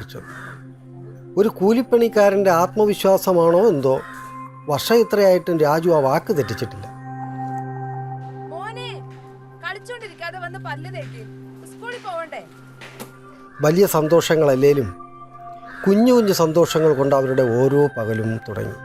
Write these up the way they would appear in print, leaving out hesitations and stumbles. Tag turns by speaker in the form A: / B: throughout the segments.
A: കഴിച്ചത്. ഒരു കൂലിപ്പണിക്കാരൻ്റെ ആത്മവിശ്വാസമാണോ എന്തോ, വർഷം ഇത്രയായിട്ടും രാജു ആ വാക്ക് തെറ്റിച്ചിട്ടില്ല. വലിയ സന്തോഷങ്ങളല്ലേലും കുഞ്ഞു കുഞ്ഞു സന്തോഷങ്ങൾ കൊണ്ട് അവരുടെ ഓരോ പകലും തുടങ്ങി.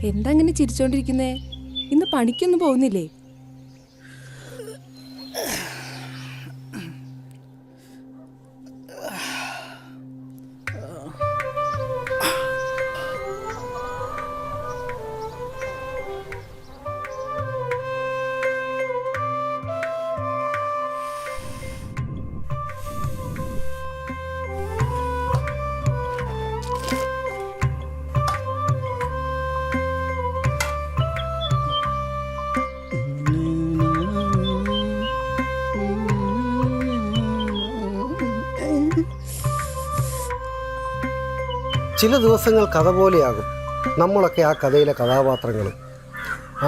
B: എന്താ അങ്ങനെ ചിരിച്ചോണ്ടിരിക്കുന്നേ? ഇന്ന് പണിക്കൊന്നും പോകുന്നില്ലേ?
A: ചില ദിവസങ്ങൾ കഥ പോലെയാകും. നമ്മളൊക്കെ ആ കഥയിലെ കഥാപാത്രങ്ങളും.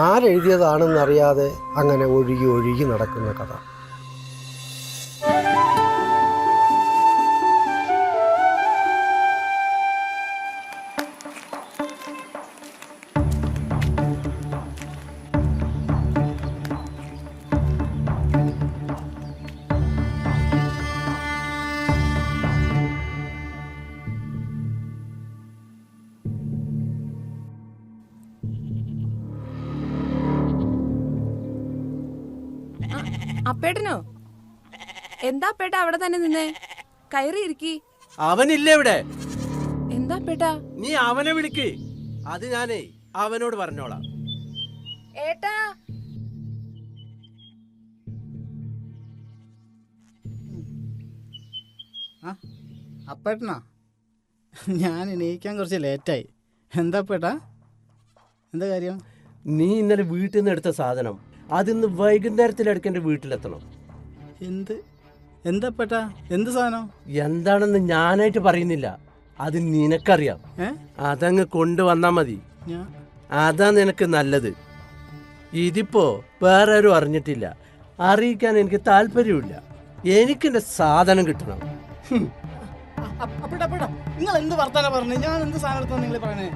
A: ആരെഴുതിയതാണെന്നറിയാതെ അങ്ങനെ ഒഴുകി ഒഴുകി നടക്കുന്ന കഥ.
B: അപ്പേട്ടനോ? എന്താ പേട്ട അവിടെ തന്നെ നിന്നേ? കയറി ഇരിക്കി.
C: അവനില്ലേ ഇവിടെ?
B: എന്താ പേട്ടാ?
C: നീ അവനെ വിളിക്ക്. അത് ഞാനേ അവനോട് പറഞ്ഞോളാം.
B: ഏട്ടാ,
D: അപ്പേട്ടനാ? ഞാൻ എണീക്കാൻ കുറച്ച് ലേറ്റായി. എന്താ പേട്ടാ, എന്താ കാര്യം?
C: നീ ഇന്നലെ വീട്ടിൽ നിന്ന് എടുത്ത സാധനം അതിന്ന് വൈകുന്നേരത്തിൽ ഇടയ്ക്ക് എൻ്റെ വീട്ടിലെത്തണം.
D: എന്താ പേട്ടാ, എന്ത് സാധനം?
C: എന്താണെന്ന് ഞാനായിട്ട് പറയുന്നില്ല, അത് നിനക്കറിയാം. അതങ്ങ് കൊണ്ടുവന്നാ മതി. അതാ നിനക്ക് നല്ലത്. ഇതിപ്പോ വേറെ ആരും അറിഞ്ഞിട്ടില്ല, അറിയിക്കാൻ എനിക്ക് താല്പര്യമില്ല. എനിക്കെന്റെ സാധനം കിട്ടണം.
D: നിങ്ങൾ എന്ത് വർത്താനം പറഞ്ഞു? ഞാൻ എന്ത് സാധനം നിങ്ങൾ പറയണേ?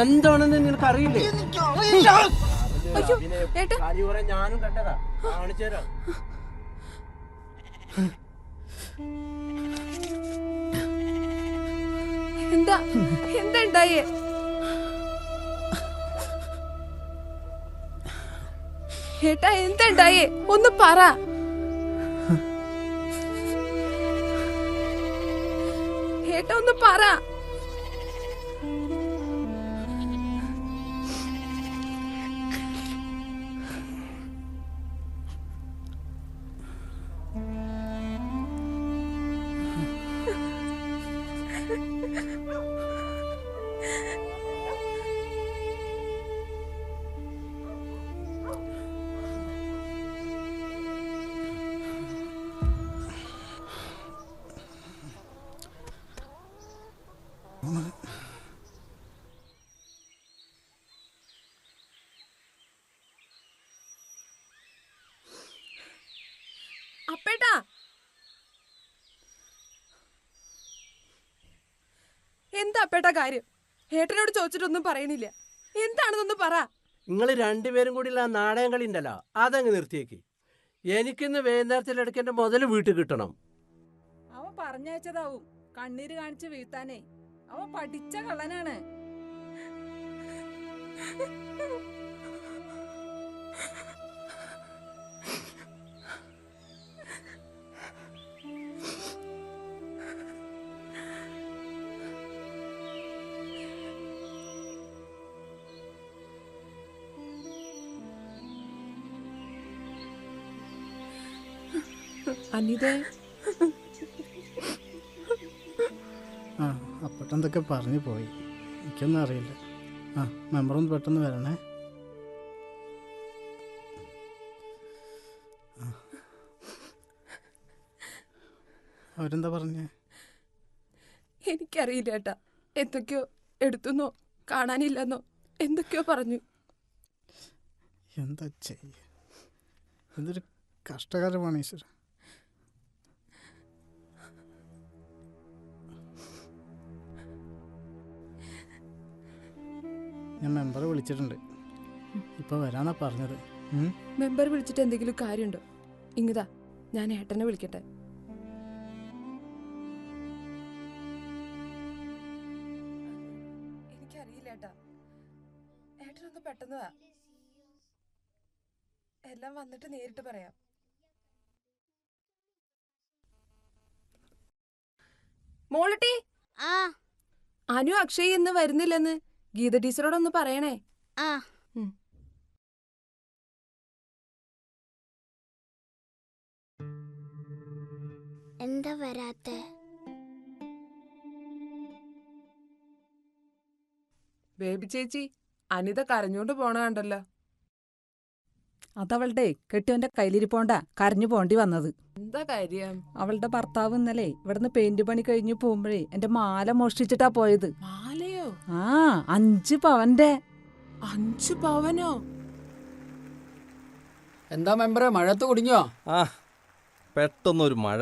C: എന്താണെന്ന് നിനക്ക് അറിയില്ലേ? ഞാനും കണ്ടതാ, കാണിച്ചു തരാം.
B: എന്താ ഉണ്ടായേ? ഏട്ടാ, എന്താ ഉണ്ടായേ? ഒന്ന് പറ. ഏട്ടാ, ഒന്ന് പറ. എന്താ അപ്പേട്ട കാര്യം? ഏട്ടനോട് ചോദിച്ചിട്ടൊന്നും പറയണില്ല. എന്താണെന്നൊന്ന് പറ.
C: നിങ്ങൾ രണ്ടുപേരും കൂടിയുള്ള ആ നാടകം കളി ഉണ്ടല്ലോ, അതങ്ങ് നിർത്തിയേക്ക്. എനിക്കിന്ന് വൈകുന്നേരത്തിൽ എടുക്കേണ്ട മുതൽ വീട്ടിൽ കിട്ടണം.
E: അവ പറഞ്ഞയച്ചതാവും കണ്ണീര് കാണിച്ച് വീഴ്ത്താനേ. അവ പഠിച്ച കള്ളനാണ്.
B: അനിതേ,
D: ആ അപ്പട്ടെന്തൊക്കെ പറഞ്ഞു പോയി, എനിക്കൊന്നും അറിയില്ല. ആ മെമ്പറൊന്ന് പെട്ടെന്ന് വരണേ. അവരെന്താ പറഞ്ഞേ?
B: എനിക്കറിയില്ല ഏട്ടാ. എന്തൊക്കെയോ എടുത്തുന്നോ കാണാനില്ലെന്നോ എന്തൊക്കെയോ പറഞ്ഞു.
D: എന്താ ചെയ്യ, എന്തൊരു കഷ്ടകരമാണ് ഈശ്വര. ഞാൻ മെമ്പറെ വിളിച്ചിട്ടുണ്ട്, ഇപ്പൊ വരാന്നാ പറഞ്ഞത്.
B: മെമ്പർ വിളിച്ചിട്ട് എന്തെങ്കിലും കാര്യമുണ്ടോ? ഇങ്ങതാ, ഞാൻ ഏട്ടനെ വിളിക്കട്ടെ. എനിക്കറിയില്ല ഏട്ടാ. ഏട്ടനൊന്ന് പെട്ടെന്ന് വാ, എല്ലാം വന്നിട്ട് നേരിട്ട് പറയാം. മോളട്ടി, അനു അക്ഷയ് ഇന്ന് വരുന്നില്ലെന്ന് ഗീത ടീച്ചറോടൊന്ന് പറയണേ.
F: എന്താ വരാത്തെ?
B: ബേബി ചേച്ചി, അനിത കരഞ്ഞോണ്ട് പോണ കണ്ടല്ലോ.
E: അതവളുടെ കെട്ടിയവന്റെ കയ്യിലിരിപ്പോണ്ടാ കരഞ്ഞു പോണ്ടി വന്നത്.
B: എന്താ കാര്യം?
E: അവളുടെ ഭർത്താവ് ഇന്നലെ ഇവിടുന്ന് പെയിന്റ് പണി കഴിഞ്ഞു പോകുമ്പോഴേ എന്റെ മാല മോഷ്ടിച്ചിട്ടാ പോയത്.
B: മാലയോ?
E: ആ 5 പവന്റെ.
B: 5 പവനോ?
G: എന്താ മെമ്പറെ, മഴത്ത് കുടുങ്ങിയോ?
H: ആ പെട്ടെന്നൊരു മഴ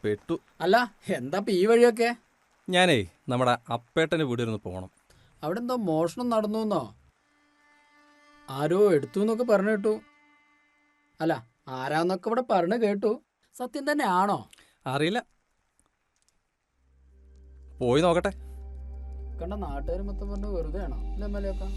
H: പെട്ടു.
G: അല്ല, എന്താ ഈ വഴിയൊക്കെ?
H: ഞാനേ നമ്മുടെ അപ്പേട്ടൻ്റെ വീട് ഒന്ന് പോകണം.
G: അവിടെ എന്തോ മോഷണം നടന്നു എന്നോ ആരോ എടുത്തു എന്നൊക്കെ പറഞ്ഞു കേട്ടു. അല്ല, ആരാന്നൊക്കെ ഇവിടെ പറഞ്ഞു കേട്ടു. സത്യം തന്നെ ആണോ?
H: അറിയില്ല, പോയി നോക്കട്ടെ.
G: കണ്ട നാട്ടുകാർ മൊത്തം പറഞ്ഞു വെറുതെ ആണോ അല്ലേ മലയൊക്കെ?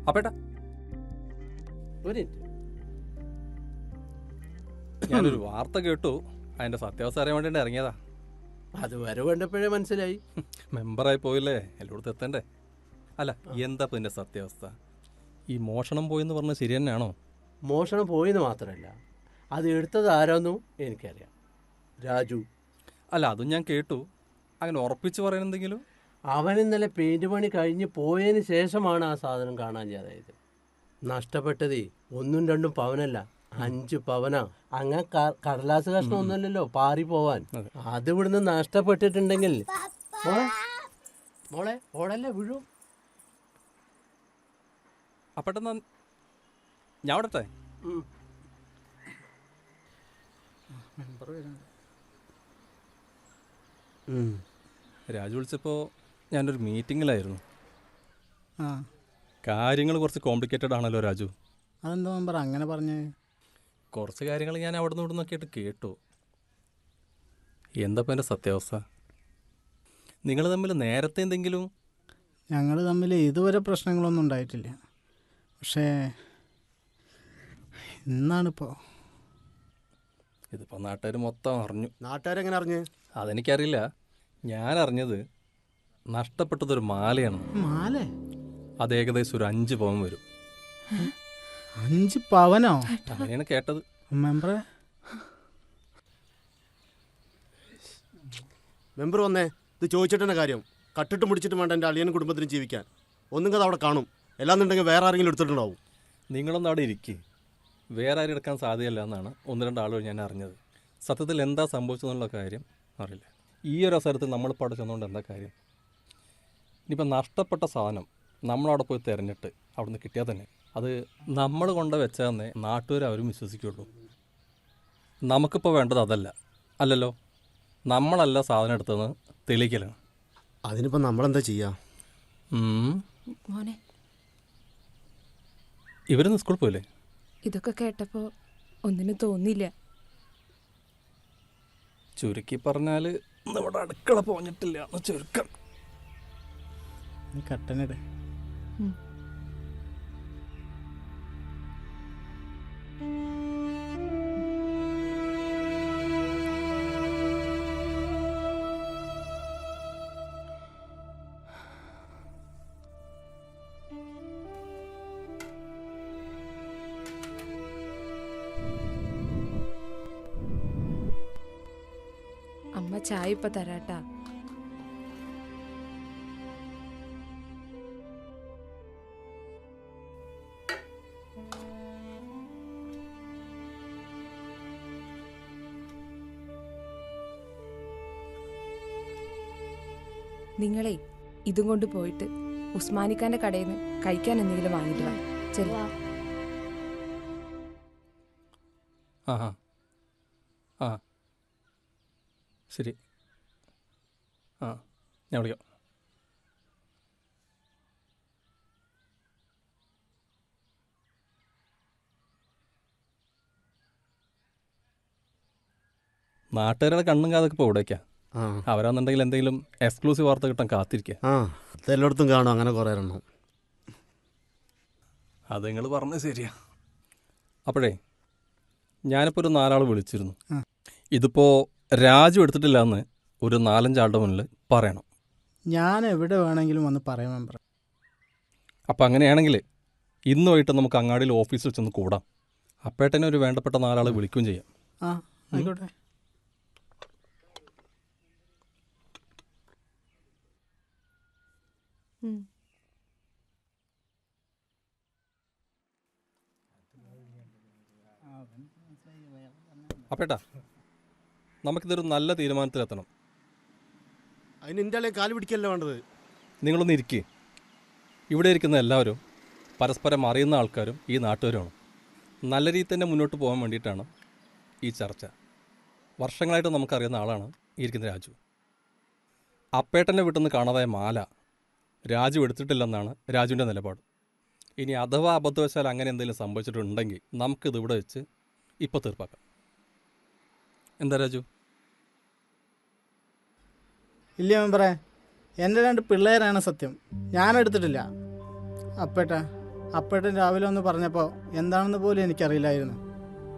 H: അപ്പേട്ടാ
C: ഒരു
H: ഞാനൊരു വാർത്ത കേട്ടു, അതിൻ്റെ സത്യാവസ്ഥ അറിയാൻ വേണ്ടി ഇറങ്ങിയതാ.
C: അതുവരെ വേണ്ടപ്പോഴേ മനസ്സിലായി.
H: മെമ്പറായി പോയില്ലേ, എല്ലായിടത്തും എത്തണ്ടേ. അല്ല, എന്താ ഇപ്പം ഇതിൻ്റെ സത്യാവസ്ഥ? ഈ മോഷണം പോയെന്ന് പറഞ്ഞാൽ ശരി തന്നെയാണോ?
C: മോഷണം പോയെന്ന് മാത്രമല്ല, അത് എടുത്തത് ആരാന്നും എനിക്കറിയാം. രാജു.
H: അല്ല, അതും ഞാൻ കേട്ടു. അങ്ങനെ ഉറപ്പിച്ച് പറയാനെന്തെങ്കിലും?
C: അവൻ ഇന്നലെ പെയിന്റ് പണി കഴിഞ്ഞ് പോയതിന് ശേഷമാണ് ആ സാധനം കാണാൻ ചെയ്യാതായത്. നഷ്ടപ്പെട്ടതേ 1ഉം 2ഉം പവനല്ല, 5 പവനാ. അങ്ങനെ കടലാസ് കഷ്ണം ഒന്നുമല്ലല്ലോ പാറി പോവാൻ. അത് ഇവിടുന്ന് നഷ്ടപ്പെട്ടിട്ടുണ്ടെങ്കിൽ മോളെ ഓടല്ലേ വീഴും.
H: അപ്പേട്ടെന്നാ ഞാൻ വിടട്ടെ?
D: മെമ്പർ വരുന്നുണ്ട്.
H: രാജു വിളിച്ചപ്പോൾ ഞാനൊരു മീറ്റിങ്ങിലായിരുന്നു.
D: ആ
H: കാര്യങ്ങൾ കുറച്ച് കോംപ്ലിക്കേറ്റഡ് ആണല്ലോ രാജു.
D: അതെന്താ മെമ്പർ അങ്ങനെ പറഞ്ഞേ?
H: കുറച്ച് കാര്യങ്ങൾ ഞാൻ അവിടെ നിന്ന് ഇവിടെ നിന്നൊക്കെയായിട്ട് കേട്ടു. എന്താ ഇപ്പം എൻ്റെ സത്യാവസ്ഥ? നിങ്ങൾ തമ്മിൽ നേരത്തെ എന്തെങ്കിലും?
D: ഞങ്ങൾ തമ്മിൽ ഇതുവരെ പ്രശ്നങ്ങളൊന്നും ഉണ്ടായിട്ടില്ല. പക്ഷേ ഇന്നാണിപ്പോൾ.
H: ഇതിപ്പോൾ നാട്ടുകാർ മൊത്തം അറിഞ്ഞു.
A: നാട്ടുകാരെങ്ങനെ അറിഞ്ഞ്?
H: അതെനിക്കറിയില്ല. ഞാൻ അറിഞ്ഞത് നഷ്ടപ്പെട്ടതൊരു മാലയാണ്.
D: മാലേ?
H: അത് ഏകദേശം ഒരു 5 പവൻ വരും.
D: 5 പവനോ?
H: അങ്ങനെയാണ് കേട്ടത്.
D: മെമ്പറെ,
I: മെമ്പർ വന്നേ, ഇത് ചോദിച്ചിട്ടെന്നെ കാര്യം. കട്ടിട്ട് മുടിച്ചിട്ട് വേണ്ട എൻ്റെ അളിയനും കുടുംബത്തിനും ജീവിക്കാൻ. ഒന്നും കഥ അവിടെ കാണും, എല്ലാന്നുണ്ടെങ്കിൽ വേറെ ആരെങ്കിലും എടുത്തിട്ടുണ്ടാവും.
H: നിങ്ങളൊന്നും അവിടെ ഇരിക്കുക. വേറെ ആരും എടുക്കാൻ സാധ്യതയില്ല എന്നാണ് 1-2 ആളുകൾ ഞാൻ അറിഞ്ഞത്. സത്യത്തിൽ എന്താ സംഭവിച്ചതെന്നുള്ള കാര്യം അറിയില്ല. ഈ ഒരു അവസരത്തിൽ നമ്മളിപ്പോൾ അവിടെ ചെന്നുകൊണ്ട് എന്താ കാര്യം? ഇനിയിപ്പോൾ നഷ്ടപ്പെട്ട സാധനം നമ്മളവിടെ പോയി തിരഞ്ഞിട്ട് അവിടുന്ന് കിട്ടിയാൽ തന്നെ അത് നമ്മൾ കൊണ്ട് വെച്ചാൽ നാട്ടുകാർ അവരും വിശ്വസിക്കുള്ളൂ. നമുക്കിപ്പോൾ വേണ്ടത് അതല്ല, അല്ലല്ലോ. നമ്മളല്ല സാധനം എടുത്തതെന്ന് തെളിയിക്കലാണ്.
I: അതിനിപ്പോൾ നമ്മളെന്താ ചെയ്യുക?
B: മോനെ,
H: ഇവരൊന്ന് സ്കൂളിൽ പോയില്ലേ?
B: ഇതൊക്കെ കേട്ടപ്പോൾ ഒന്നിനും തോന്നിയില്ല.
H: ചുരുക്കി പറഞ്ഞാൽ നമ്മുടെ അടുക്കള പോഞ്ഞിട്ടില്ല എന്ന് ചുരുക്കം.
D: നീ കട്ടനിട്.
B: അമ്മ ചായ ഇപ്പൊ തരാട്ടാ. നിങ്ങളെ ഇതും കൊണ്ട് പോയിട്ട് ഉസ്മാനിക്കാന്റെ കടയിൽ നിന്ന് കഴിക്കാൻ എന്തെങ്കിലും വാങ്ങിട്ട് വാ. ശരി.
H: ആ ആ ആ ശരി. ആ ഞാൻ വിളിക്കാം. നാട്ടുകാരുടെ കണ്ണും കാതൊക്കെ ഇപ്പോൾ ഇവിടേക്കാ. അവരാണെന്നുണ്ടെങ്കിൽ എന്തെങ്കിലും എക്സ്ക്ലൂസീവ് വാർത്ത കിട്ടാൻ കാത്തിരിക്കുക.
I: അതെല്ലായിടത്തും കാണും അങ്ങനെ കുറേ എണ്ണം.
H: അത് നിങ്ങൾ പറഞ്ഞത് ശരിയാ. അപ്പോഴേ ഞാനിപ്പോൾ ഒരു 4 ആൾ വിളിച്ചിരുന്നു. ഇതിപ്പോൾ രാജു എടുത്തിട്ടില്ല എന്ന് ഒരു 4-5 ആളുടെ മുന്നിൽ പറയണം.
D: ഞാൻ എവിടെ വേണമെങ്കിലും വന്ന് പറയാൻ മെമ്പർ.
H: അപ്പം അങ്ങനെയാണെങ്കിൽ ഇന്ന് വൈകിട്ട് നമുക്ക് അങ്ങാടിയിൽ ഓഫീസിൽ ചെന്ന് കൂടാം. അപ്പേട്ടനെ ഒരു വേണ്ടപ്പെട്ട 4 ആൾ വിളിക്കുകയും ചെയ്യാം.
D: ആ ആയിക്കോട്ടെ.
H: അപ്പേട്ടാ, നമുക്കിതൊരു നല്ല തീരുമാനത്തിലെത്തണം.
I: അതിന് എൻ്റെ ആളെ കാല് പിടിക്കല്ലോ വേണ്ടത്.
H: നിങ്ങളൊന്ന് ഇരിക്കുക. ഇവിടെ ഇരിക്കുന്ന എല്ലാവരും പരസ്പരം അറിയുന്ന ആൾക്കാരും ഈ നാട്ടുകാരുമാണ്. നല്ല രീതിയിൽ തന്നെ മുന്നോട്ട് പോകാൻ വേണ്ടിയിട്ടാണ് ഈ ചർച്ച. വർഷങ്ങളായിട്ട് നമുക്കറിയുന്ന ആളാണ് ഈ ഇരിക്കുന്ന രാജു. അപ്പേട്ടനെ വിട്ടുനിന്ന് കാണാതായ മാല രാജു എടുത്തിട്ടില്ലെന്നാണ് രാജുവിൻ്റെ നിലപാട്. ഇനി അഥവാ അബദ്ധവശാൽ അങ്ങനെ എന്തെങ്കിലും സംഭവിച്ചിട്ടുണ്ടെങ്കിൽ നമുക്കിത് ഇവിടെ വെച്ച് ഇപ്പോൾ തീർപ്പാക്കാം. എന്താ രാജു?
D: ഇല്ല മെമ്പറേ, എൻ്റെ 2 പിള്ളേരാണ് സത്യം. ഞാൻ എടുത്തിട്ടില്ല. അപ്പേട്ടൻ രാവിലെ ഒന്ന് പറഞ്ഞപ്പോൾ എന്താണെന്ന് പോലും എനിക്കറിയില്ലായിരുന്നു.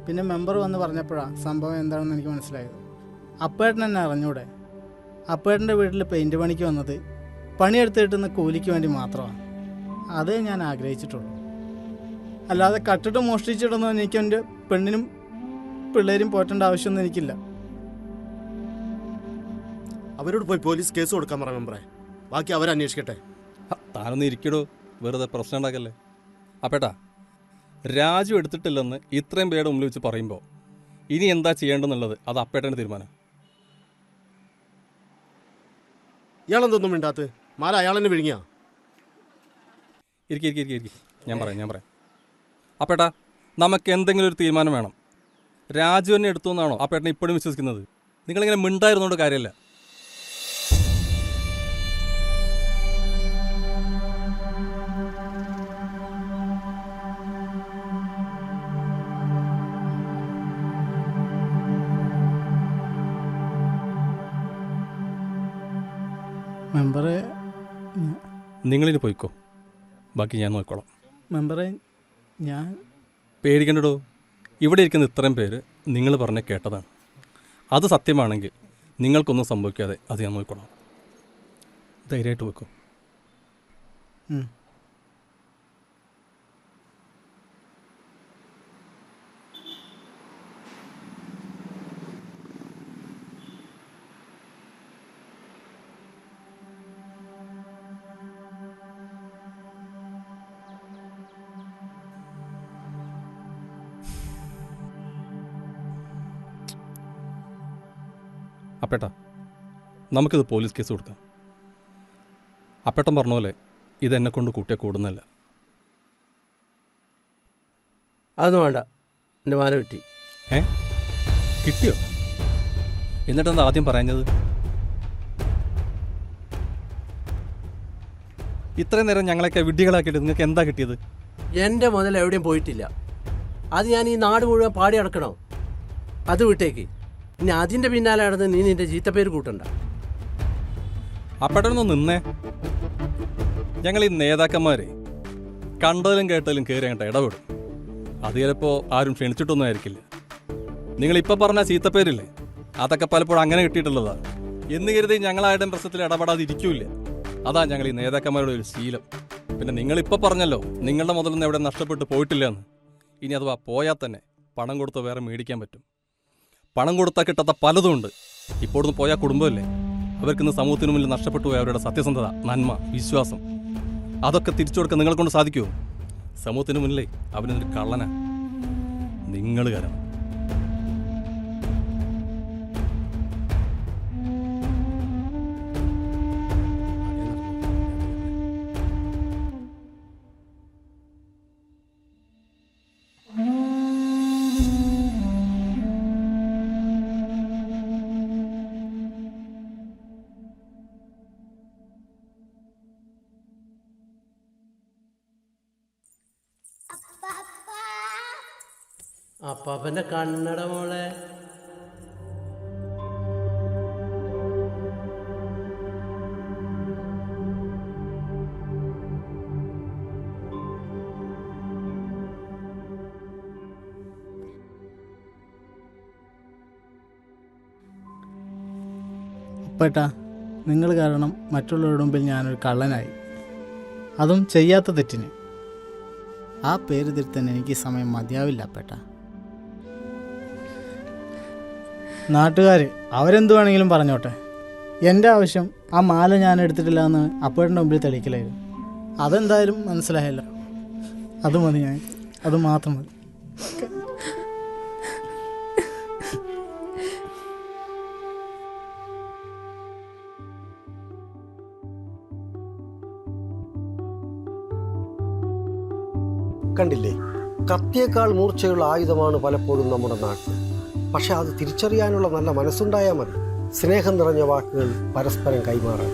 D: പിന്നെ മെമ്പർ വന്ന് പറഞ്ഞപ്പോഴാണ് സംഭവം എന്താണെന്ന് എനിക്ക് മനസ്സിലായത്. അപ്പേട്ടൻ എന്നെ അറിഞ്ഞൂടെ? അപ്പേട്ടൻ്റെ വീട്ടിൽ പെയിൻറ്റ് പണിക്ക് വന്നത് പണിയെടുത്ത് കിട്ടുന്ന കൂലിക്ക് വേണ്ടി മാത്രമാണ്. അതേ ഞാൻ ആഗ്രഹിച്ചിട്ടുള്ളൂ. അല്ലാതെ കട്ടിട്ട് മോഷ്ടിച്ചിടുന്നോ എനിക്ക് എൻ്റെ പെണ്ണിനും പിള്ളേരും പോറ്റേണ്ട ആവശ്യമൊന്നും എനിക്കില്ല.
I: അവരോട് പോയി പോലീസ് കേസ് കൊടുക്കാൻ പറ മെമ്പറേ. ബാക്കി അവരന്വേഷിക്കട്ടെ.
H: താനൊന്ന് ഇരിക്കടോ, വെറുതെ പ്രശ്നം ഉണ്ടാക്കല്ലേ. അപ്പേട്ടാ, രാജു എടുത്തിട്ടില്ലെന്ന് ഇത്രയും പേരുടെ മുമ്പിൽ വെച്ച് പറയുമ്പോൾ ഇനി എന്താ ചെയ്യേണ്ടെന്നുള്ളത് അത് അപ്പേട്ടൻ്റെ തീരുമാനം.
I: ഇയാളെന്തൊന്നും മിണ്ടാത്ത്? മാല അയാളെന്നെ വിഴുങ്ങിയാ?
H: ഇരിക്കും. ഞാൻ പറയാം. അപ്പേട്ടാ, നമുക്ക് എന്തെങ്കിലും ഒരു തീരുമാനം വേണം. രാജു തന്നെ എടുത്തു എന്നാണോ അപ്പേട്ടനെ ഇപ്പോഴും വിശ്വസിക്കുന്നത്? നിങ്ങളിങ്ങനെ മിണ്ടായിരുന്നോണ്ട് കാര്യമല്ല.
D: മെമ്പറെ,
H: നിങ്ങളിനി പോയിക്കോ, ബാക്കി ഞാൻ നോക്കിക്കോളാം.
D: മെമ്പറെ, ഞാൻ
H: പേടിക്കണ്ടടോ. ഇവിടെ ഇരിക്കുന്ന ഇത്രയും പേര് നിങ്ങൾ പറഞ്ഞ് കേട്ടതാണ്. അത് സത്യമാണെങ്കിൽ നിങ്ങൾക്കൊന്നും സംഭവിക്കാതെ അത് ഞാൻ നോക്കിക്കോളാം. ധൈര്യമായിട്ട് വെക്കും. അപ്പേട്ടാ, നമുക്കിത് പോലീസ് കേസ് കൊടുക്കാം. അപ്പേട്ടൻ പറഞ്ഞ പോലെ ഇതെന്നെ കൊണ്ട് കൂട്ടിയാൽ കൂടുന്നല്ല.
C: അതൊന്നും വേണ്ട, എൻ്റെ മാല കിട്ടി.
H: കിട്ടിയോ? എന്നിട്ടെന്താ ആദ്യം പറഞ്ഞത്? ഇത്രയും നേരം ഞങ്ങളൊക്കെ വിഡ്ഢികളാക്കിയിട്ട് നിങ്ങൾക്ക് എന്താ കിട്ടിയത്?
C: എൻ്റെ മുതൽ എവിടെയും പോയിട്ടില്ല. അത് ഞാൻ ഈ നാട് മുഴുവൻ പാടി നടക്കണോ? അത് വിട്ടേക്ക്. ഇനി അതിൻ്റെ പിന്നാലെ നടന്ന് നീ നിൻ്റെ ചീത്തപ്പേര് കൂട്ടണ്ട.
H: അപ്പേട്ടനൊന്ന് നിന്നേ. ഞങ്ങൾ ഈ നേതാക്കന്മാരെ കണ്ടതിലും കേട്ടതിലും കയറി അങ്ങോട്ട് ഇടപെടും. അത് ചിലപ്പോൾ ആരും ക്ഷണിച്ചിട്ടൊന്നും ആയിരിക്കില്ല. നിങ്ങളിപ്പോൾ പറഞ്ഞ ചീത്തപ്പേരില്ലേ, അതൊക്കെ പലപ്പോഴും അങ്ങനെ കിട്ടിയിട്ടുള്ളതാണ്. എന്ന് കരുതി ഞങ്ങളാരുടെയും പ്രശ്നത്തിൽ ഇടപെടാതെ ഇരിക്കൂല. അതാ ഞങ്ങൾ ഈ നേതാക്കന്മാരുടെ ഒരു ശീലം. പിന്നെ നിങ്ങളിപ്പോൾ പറഞ്ഞല്ലോ നിങ്ങളുടെ മുതലൊന്നും എവിടെ നഷ്ടപ്പെട്ടു പോയിട്ടില്ല എന്ന്. ഇനി അഥവാ പോയാൽ തന്നെ പണം കൊടുത്ത് വേറെ മേടിക്കാൻ പറ്റും. പണം കൊടുത്താൽ കിട്ടാത്ത പലതും ഉണ്ട്. ഇപ്പോഴൊന്ന് പോയാൽ കുടുംബമല്ലേ, അവർക്കിന്ന് സമൂഹത്തിന് മുന്നിൽ നഷ്ടപ്പെട്ടു പോയ അവരുടെ സത്യസന്ധത, നന്മ, വിശ്വാസം, അതൊക്കെ തിരിച്ചു കൊടുക്കാൻ നിങ്ങളെ കൊണ്ട് സാധിക്കുമോ? സമൂഹത്തിന് മുന്നിലേ അവനൊരു കള്ളനാ നിങ്ങൾ കാരണം.
C: അപ്പാപ്പൻ്റെ കണ്ണട മോളെ.
D: അപ്പേട്ടാ, നിങ്ങൾ കാരണം മറ്റുള്ളവരുടെ മുമ്പിൽ ഞാനൊരു കള്ളനായി, അതും ചെയ്യാത്ത തെറ്റിന്. ആ പേര് തിരുത്താൻ എനിക്ക് സമയം മതിയാവില്ല അപ്പേട്ടാ. നാട്ടുകാർ അവരെന്തു വേണമെങ്കിലും പറഞ്ഞോട്ടെ. എൻ്റെ ആവശ്യം ആ മാല ഞാൻ എടുത്തിട്ടില്ല എന്ന് അപ്പേട്ടൻ്റെ മുമ്പിൽ തെളിയിക്കലായിരുന്നു. അതെന്തായാലും മനസ്സിലായല്ലോ. അത് മതി, ഞാൻ അത് മാത്രം മതി.
A: കണ്ടില്ലേ, കത്തിയേക്കാൾ മൂർച്ചയുള്ള ആയുധമാണ് പലപ്പോഴും നമ്മുടെ നാട്ടിൽ. പക്ഷെ അത് തിരിച്ചറിയാനുള്ള നല്ല മനസ്സുണ്ടായാൽ മതി. സ്നേഹം നിറഞ്ഞ വാക്കുകൾ പരസ്പരം കൈമാറാൻ.